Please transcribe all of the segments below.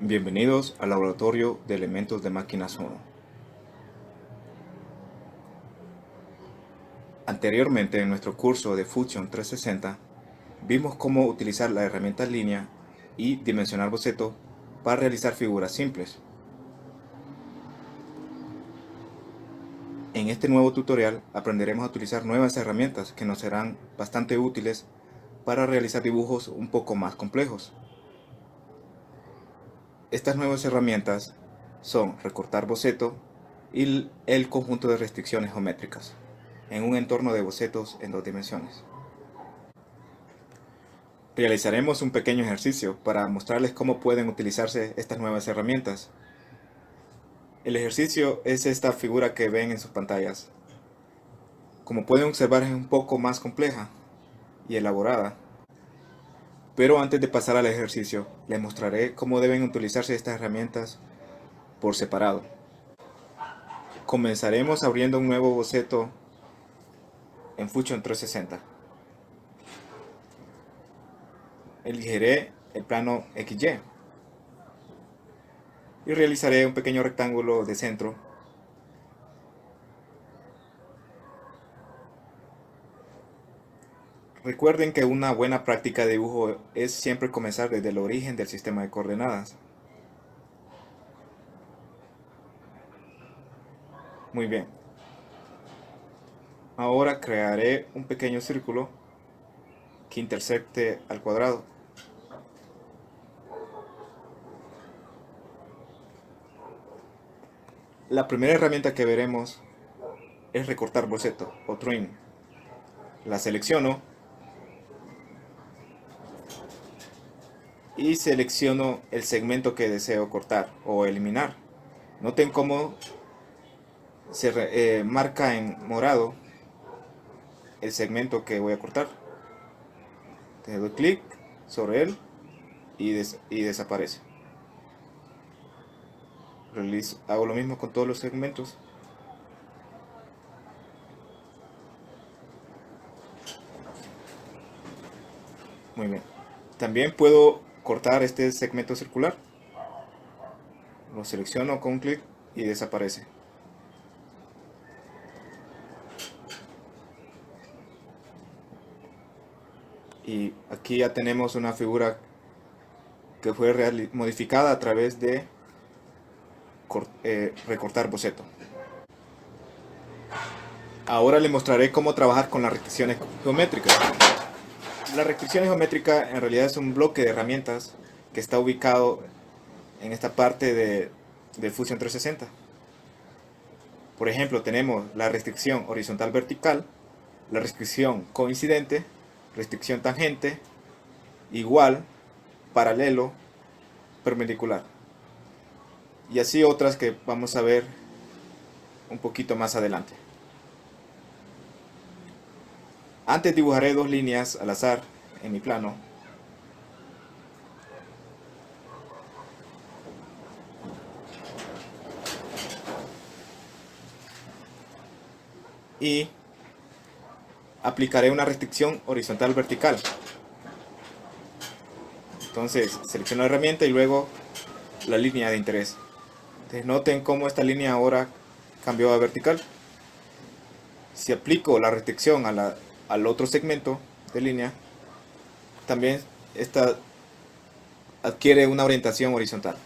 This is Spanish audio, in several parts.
Bienvenidos al Laboratorio de Elementos de Máquinas 1. Anteriormente en nuestro curso de Fusion 360 vimos cómo utilizar la herramienta línea y dimensionar boceto para realizar figuras simples. En este nuevo tutorial aprenderemos a utilizar nuevas herramientas que nos serán bastante útiles para realizar dibujos un poco más complejos. Estas nuevas herramientas son recortar boceto y el conjunto de restricciones geométricas en un entorno de bocetos en 2 dimensiones. Realizaremos un pequeño ejercicio para mostrarles cómo pueden utilizarse estas nuevas herramientas. El ejercicio es esta figura que ven en sus pantallas. Como pueden observar, es un poco más compleja y elaborada. Pero antes de pasar al ejercicio, les mostraré cómo deben utilizarse estas herramientas por separado. Comenzaremos abriendo un nuevo boceto en Fusion 360. Elegiré el plano XY y realizaré un pequeño rectángulo de centro. Recuerden que una buena práctica de dibujo es siempre comenzar desde el origen del sistema de coordenadas. Muy bien. Ahora crearé un pequeño círculo que intersecte al cuadrado. La primera herramienta que veremos es recortar boceto o trim. La selecciono y selecciono el segmento que deseo cortar o eliminar. Noten cómo se marca en morado el segmento que voy a cortar. Le doy clic sobre él y desaparece. Hago lo mismo con todos los segmentos. Muy bien. También puedo cortar este segmento circular. Lo selecciono con un clic y desaparece. Y aquí ya tenemos una figura que fue modificada a través de recortar boceto. Ahora les mostraré cómo trabajar con las restricciones geométricas. La restricción geométrica en realidad es un bloque de herramientas que está ubicado en esta parte de Fusion 360. Por ejemplo, tenemos la restricción horizontal vertical, la restricción coincidente, restricción tangente, igual, paralelo, perpendicular. Y así otras que vamos a ver un poquito más adelante. Antes dibujaré 2 líneas al azar en mi plano. Y aplicaré una restricción horizontal vertical. Entonces selecciono la herramienta y luego la línea de interés. Entonces noten cómo esta línea ahora cambió a vertical. Si aplico la restricción al otro segmento de línea, también esta adquiere una orientación horizontal.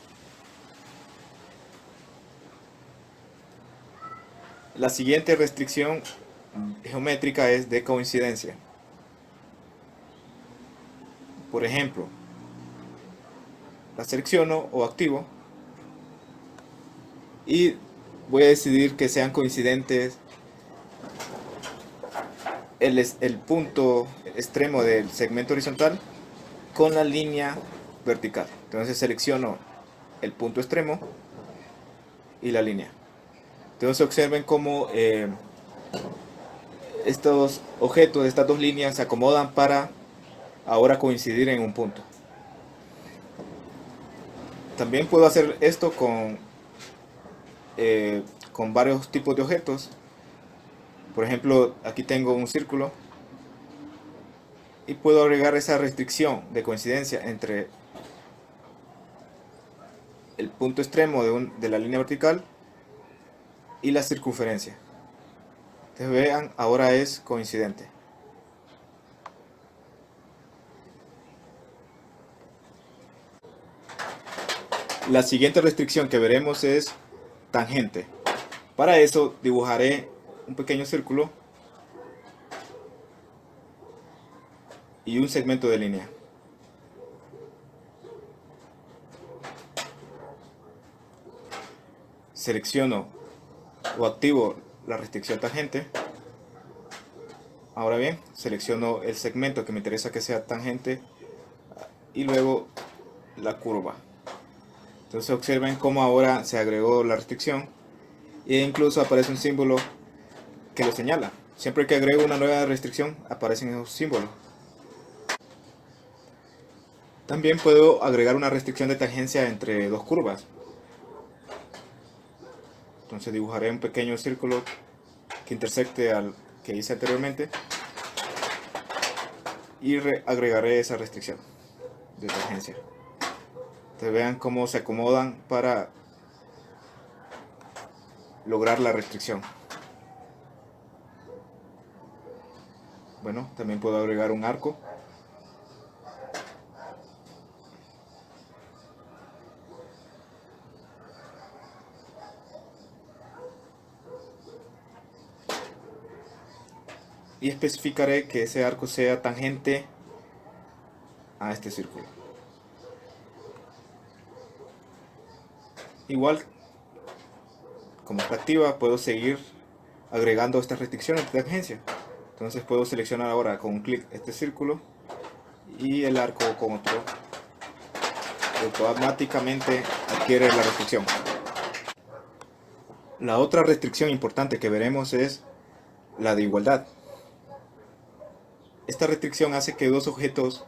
La siguiente restricción geométrica es de coincidencia. Por ejemplo, la selecciono o activo y voy a decidir que sean coincidentes el punto extremo del segmento horizontal con la línea vertical. Entonces selecciono el punto extremo y la línea. Entonces observen cómo estos objetos de estas 2 líneas se acomodan para ahora coincidir en un punto. También puedo hacer esto con varios tipos de objetos. Por ejemplo, aquí tengo un círculo y puedo agregar esa restricción de coincidencia entre el punto extremo de la línea vertical y la circunferencia. Entonces vean, ahora es coincidente. La siguiente restricción que veremos es tangente. Para eso dibujaré un pequeño círculo y un segmento de línea. Selecciono o activo la restricción tangente. Ahora bien, selecciono el segmento que me interesa que sea tangente y luego la curva. Entonces observen cómo ahora se agregó la restricción e incluso aparece un símbolo que lo señala. Siempre que agrego una nueva restricción aparecen esos símbolos. También puedo agregar una restricción de tangencia entre dos curvas. Entonces dibujaré un pequeño círculo que intersecte al que hice anteriormente y agregaré esa restricción de tangencia. Entonces vean cómo se acomodan para lograr la restricción. Bueno, también puedo agregar un arco. Y especificaré que ese arco sea tangente a este círculo. Igual, como está activa, puedo seguir agregando estas restricciones de tangencia. Entonces puedo seleccionar ahora con un clic este círculo y el arco con otro. Automáticamente adquiere la restricción. La otra restricción importante que veremos es la de igualdad. Esta restricción hace que dos objetos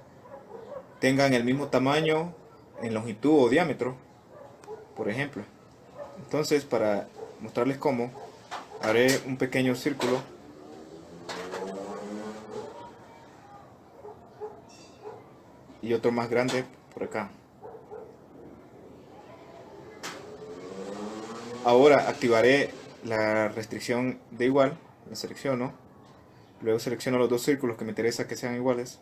tengan el mismo tamaño en longitud o diámetro, por ejemplo. Entonces, para mostrarles cómo, haré un pequeño círculo y otro más grande por acá. Ahora activaré la restricción de igual, la selecciono, luego selecciono los dos círculos que me interesa que sean iguales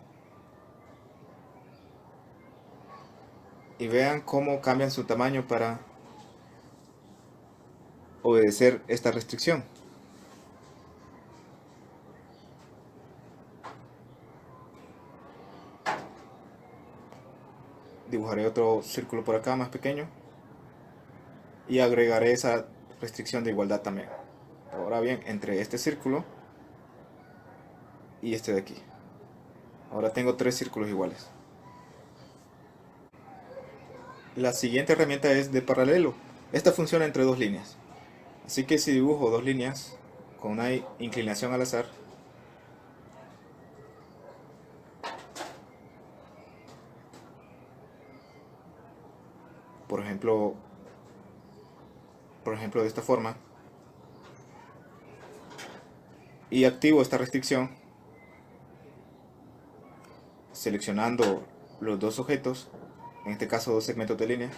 y vean cómo cambian su tamaño para obedecer esta restricción. Dibujaré otro círculo por acá más pequeño y agregaré esa restricción de igualdad también. Ahora bien, entre este círculo y este de aquí. Ahora tengo tres círculos iguales. La siguiente herramienta es de paralelo. Esta funciona entre dos líneas. Así que si dibujo dos líneas con una inclinación al azar, por ejemplo de esta forma, y activo esta restricción seleccionando los dos objetos, en este caso dos segmentos de línea,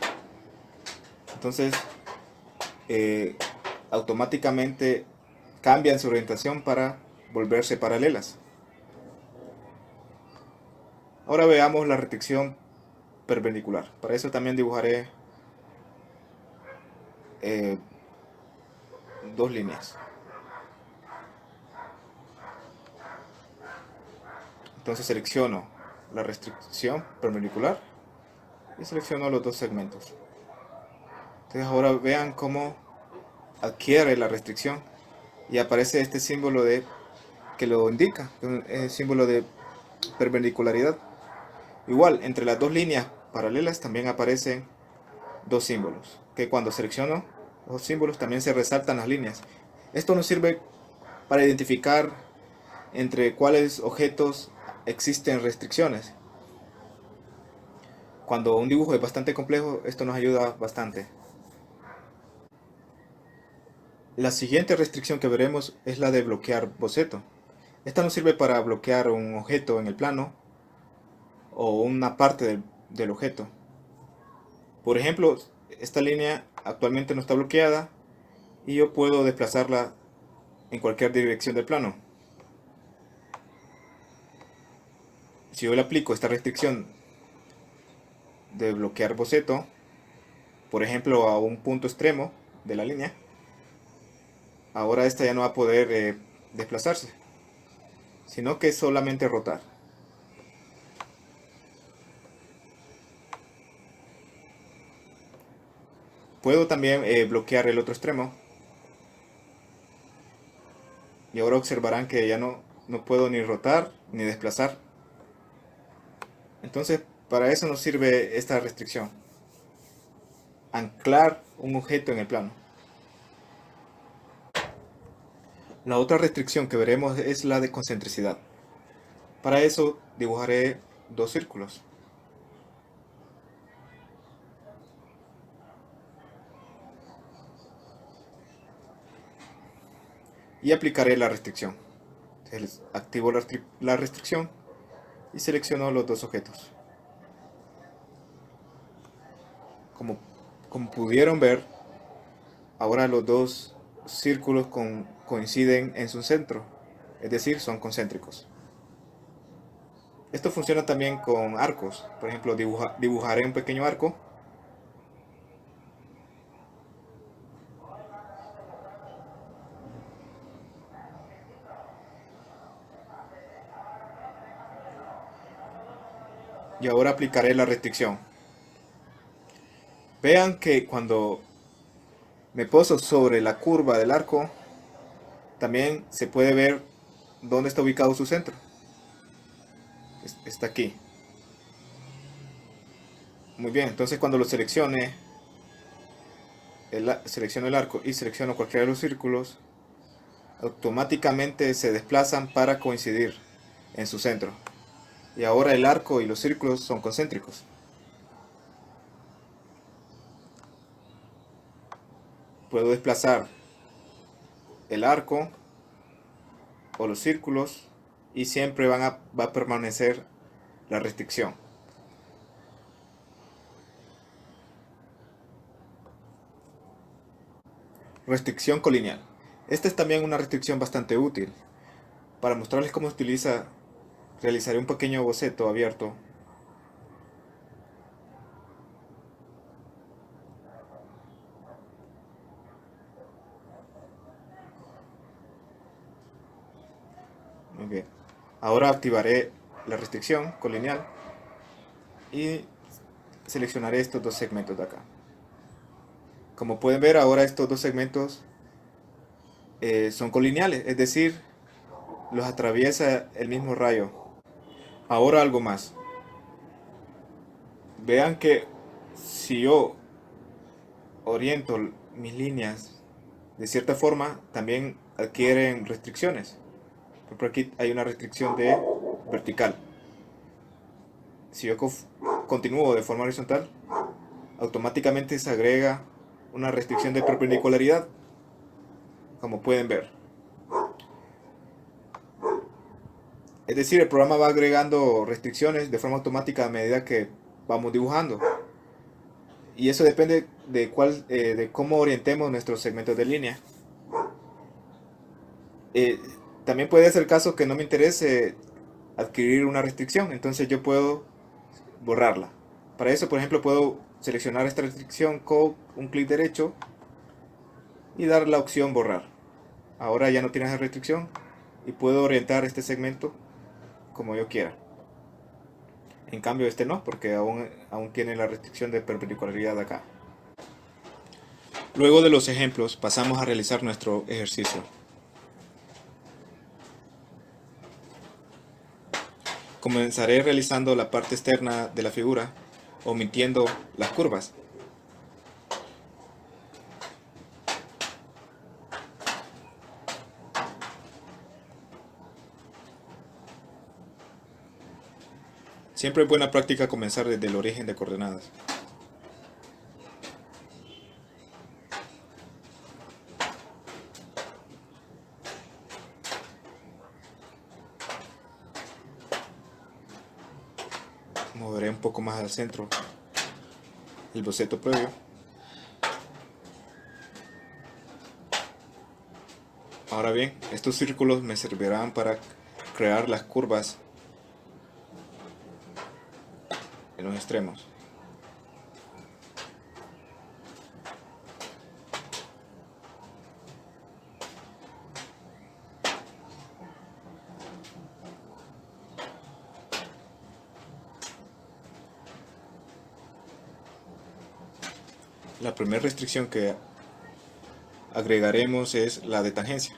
entonces automáticamente cambian su orientación para volverse paralelas. Ahora veamos la restricción perpendicular. Para eso también dibujaré dos líneas. Entonces selecciono la restricción perpendicular y selecciono los dos segmentos. Entonces ahora vean cómo adquiere la restricción y aparece este símbolo que lo indica, el símbolo de perpendicularidad. Igual, entre las dos líneas paralelas también aparecen dos símbolos, que cuando selecciono los símbolos también se resaltan las líneas. Esto nos sirve para identificar entre cuáles objetos existen restricciones. Cuando un dibujo es bastante complejo, esto nos ayuda bastante. La siguiente restricción que veremos es la de bloquear boceto. Esta nos sirve para bloquear un objeto en el plano o una parte del objeto. Por ejemplo, esta línea actualmente no está bloqueada y yo puedo desplazarla en cualquier dirección del plano. Si yo le aplico esta restricción de bloquear boceto, por ejemplo a un punto extremo de la línea, ahora esta ya no va a poder desplazarse, sino que solamente rotar. Puedo también bloquear el otro extremo. Y ahora observarán que ya no puedo ni rotar ni desplazar. Entonces, para eso nos sirve esta restricción. Anclar un objeto en el plano. La otra restricción que veremos es la de concentricidad. Para eso dibujaré dos círculos. Y aplicaré la restricción. Entonces, activo la restricción y selecciono los dos objetos. Como pudieron ver, ahora los dos círculos coinciden en su centro, es decir, son concéntricos. Esto funciona también con arcos. Por ejemplo, dibujaré un pequeño arco. Y ahora aplicaré la restricción. Vean que cuando me poso sobre la curva del arco, también se puede ver dónde está ubicado su centro. Está aquí. Muy bien, entonces cuando lo seleccione, selecciono el arco y selecciono cualquiera de los círculos, automáticamente se desplazan para coincidir en su centro. Y ahora el arco y los círculos son concéntricos. Puedo desplazar el arco o los círculos y siempre va a permanecer la restricción. Restricción colineal. Esta es también una restricción bastante útil. Para mostrarles cómo se utiliza, realizaré un pequeño boceto abierto. Muy bien. Ahora activaré la restricción colineal y seleccionaré estos dos segmentos de acá. Como pueden ver, ahora estos dos segmentos son colineales, es decir, los atraviesa el mismo rayo. Ahora algo más. Vean que si yo oriento mis líneas de cierta forma, también adquieren restricciones. Por ejemplo, aquí hay una restricción de vertical. Si yo continúo de forma horizontal, automáticamente se agrega una restricción de perpendicularidad, como pueden ver. Es decir, el programa va agregando restricciones de forma automática a medida que vamos dibujando. Y eso depende de cómo orientemos nuestros segmentos de línea. También puede ser el caso que no me interese adquirir una restricción, entonces yo puedo borrarla. Para eso, por ejemplo, puedo seleccionar esta restricción con un clic derecho y dar la opción borrar. Ahora ya no tiene esa restricción y puedo orientar este segmento como yo quiera. En cambio este no, porque aún tiene la restricción de perpendicularidad acá. Luego de los ejemplos pasamos a realizar nuestro ejercicio. Comenzaré realizando la parte externa de la figura, omitiendo las curvas. Siempre es buena práctica comenzar desde el origen de coordenadas. Moveré un poco más al centro el boceto previo. Ahora bien, estos círculos me servirán para crear las curvas en los extremos. La primera restricción que agregaremos es la de tangencia.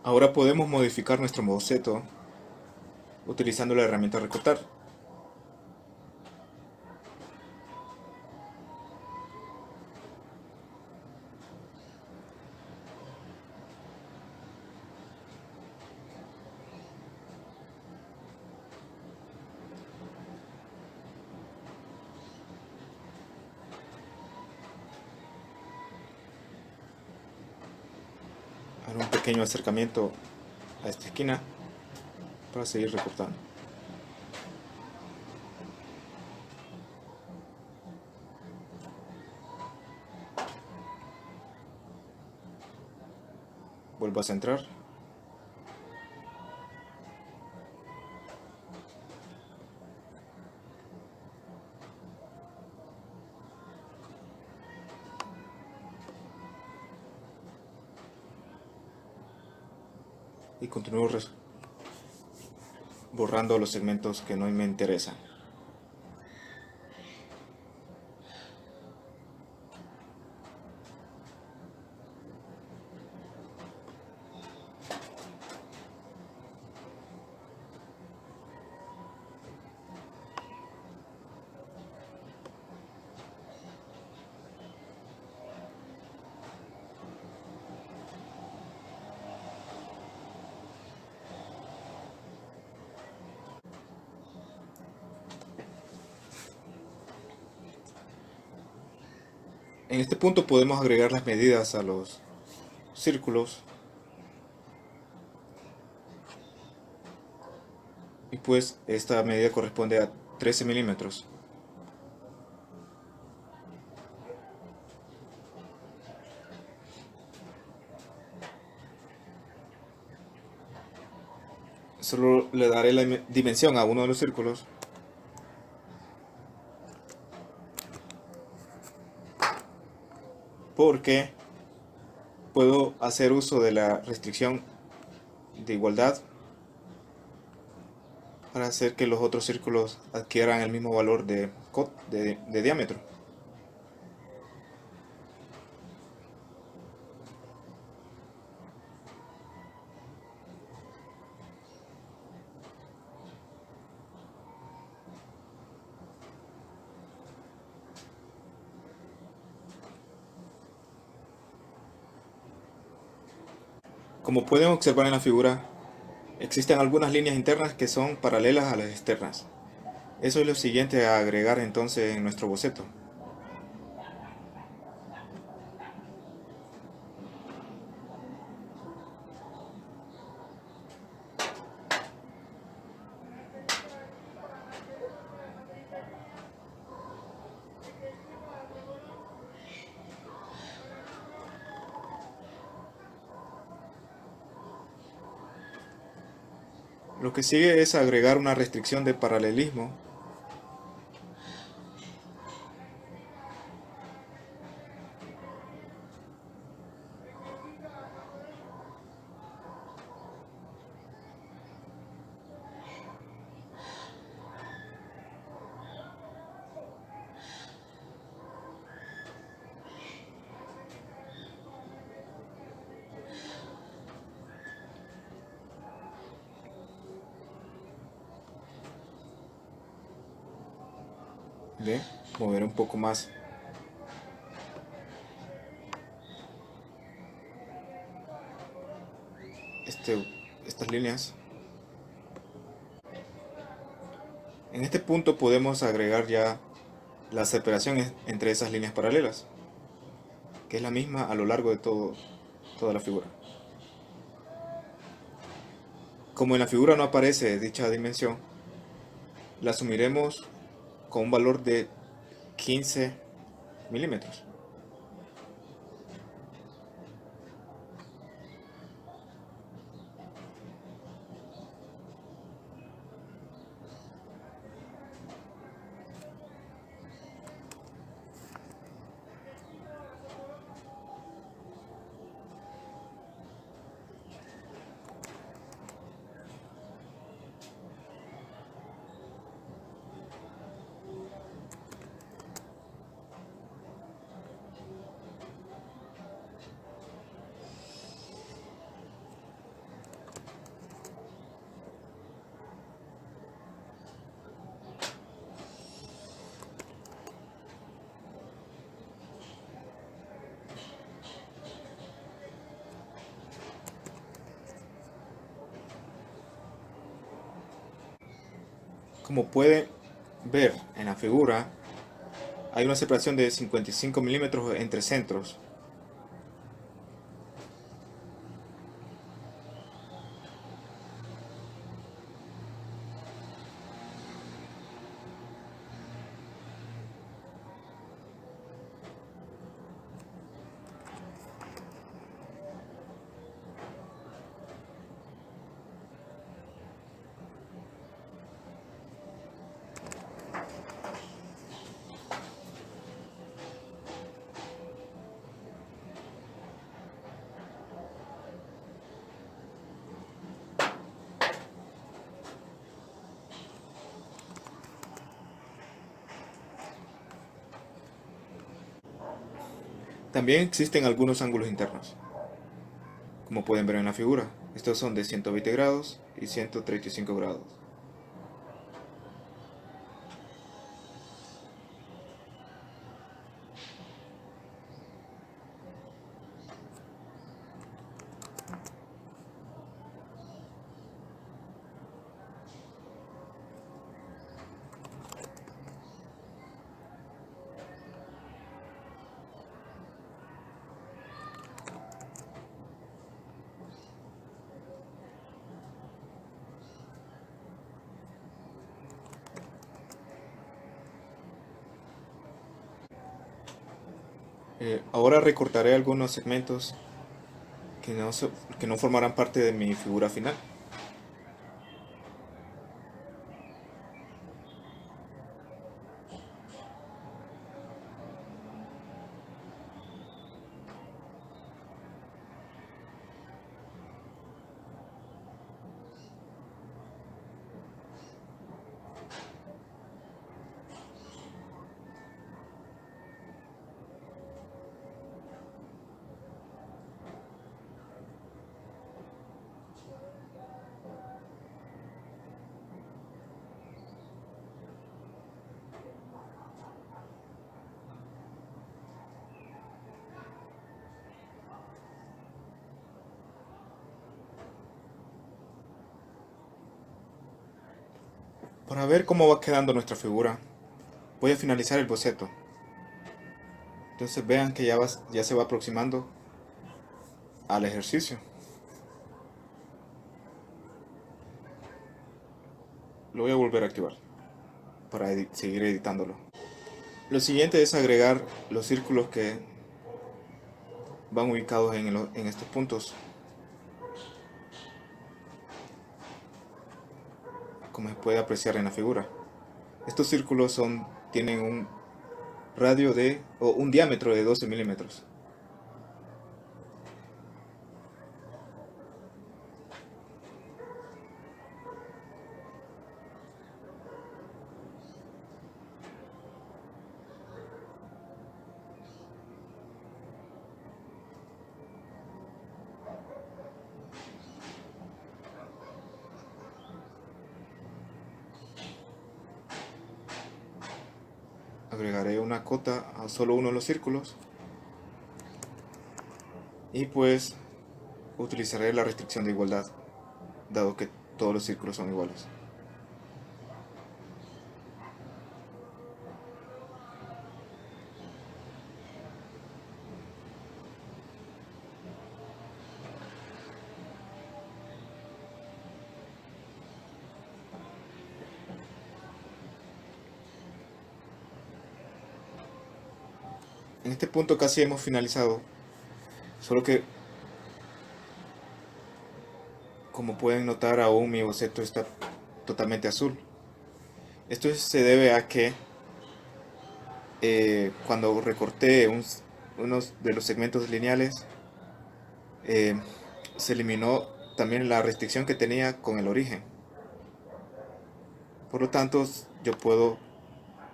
Ahora podemos modificar nuestro boceto utilizando la herramienta recortar. Haré un pequeño acercamiento a esta esquina para seguir recortando. Vuelvo a centrar. Y continúo borrando los segmentos que no me interesan. En este punto podemos agregar las medidas a los círculos y pues esta medida corresponde a 13 milímetros. Solo le daré la dimensión a uno de los círculos porque puedo hacer uso de la restricción de igualdad para hacer que los otros círculos adquieran el mismo valor de diámetro. Como pueden observar en la figura, existen algunas líneas internas que son paralelas a las externas. Eso es lo siguiente a agregar entonces en nuestro boceto. Lo que sigue es agregar una restricción de paralelismo Bien, mover un poco más estas líneas. En este punto podemos agregar ya la separación entre esas líneas paralelas, que es la misma a lo largo de toda la figura. Como en la figura no aparece dicha dimensión, la asumiremos con un valor de 15 milímetros. Como puede ver en la figura, hay una separación de 55 milímetros entre centros. También existen algunos ángulos internos, como pueden ver en la figura. Estos son de 120 grados y 135 grados. Ahora recortaré algunos segmentos que no formarán parte de mi figura final. Para ver cómo va quedando nuestra figura, voy a finalizar el boceto. Entonces vean que ya se va aproximando al ejercicio. Lo voy a volver a activar para seguir editándolo. Lo siguiente es agregar los círculos que van ubicados en estos puntos. Como se puede apreciar en la figura. Estos círculos tienen un radio o un diámetro de 12 milímetros. una cota a solo uno de los círculos. Y pues utilizaré la restricción de igualdad, dado que todos los círculos son iguales. En este punto casi hemos finalizado, solo que, como pueden notar, aún mi boceto está totalmente azul. Esto se debe a que cuando recorté unos de los segmentos lineales, se eliminó también la restricción que tenía con el origen. Por lo tanto, yo puedo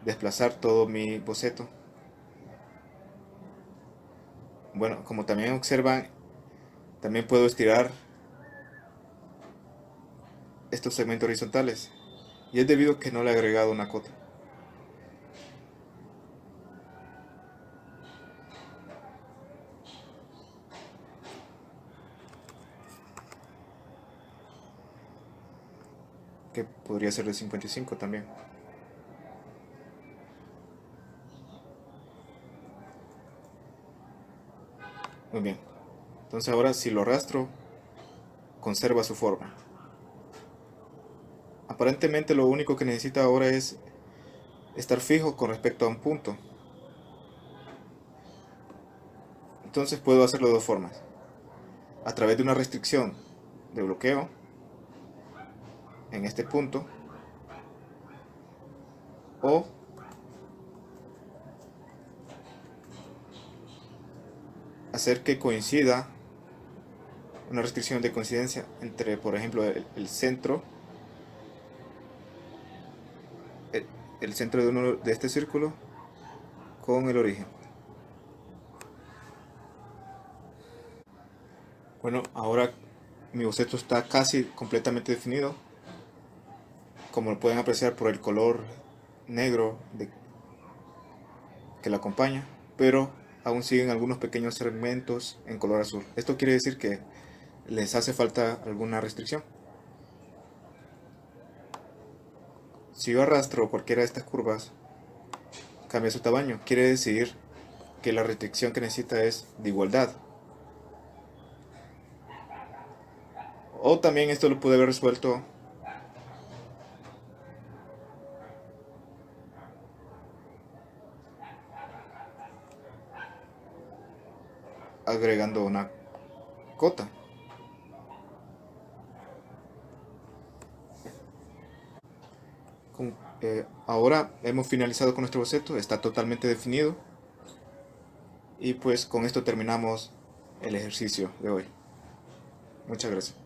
desplazar todo mi boceto. Bueno, como también observan, también puedo estirar estos segmentos horizontales, y es debido a que no le he agregado una cota. Que podría ser de 55 también. Muy bien. Entonces ahora si lo arrastro, conserva su forma. Aparentemente lo único que necesita ahora es estar fijo con respecto a un punto. Entonces puedo hacerlo de dos formas. A través de una restricción de bloqueo en este punto, o hacer que coincida una restricción de coincidencia entre, por ejemplo, el centro de uno de este círculo con el origen. Bueno, ahora mi boceto está casi completamente definido, como lo pueden apreciar por el color negro que la acompaña, pero aún siguen algunos pequeños segmentos en color azul. Esto quiere decir que les hace falta alguna restricción. Si yo arrastro cualquiera de estas curvas, cambia su tamaño. Quiere decir que la restricción que necesita es de igualdad. O también esto lo pude haber resuelto agregando una cota. Ahora hemos finalizado con nuestro boceto, está totalmente definido, y pues con esto terminamos el ejercicio de hoy. Muchas gracias.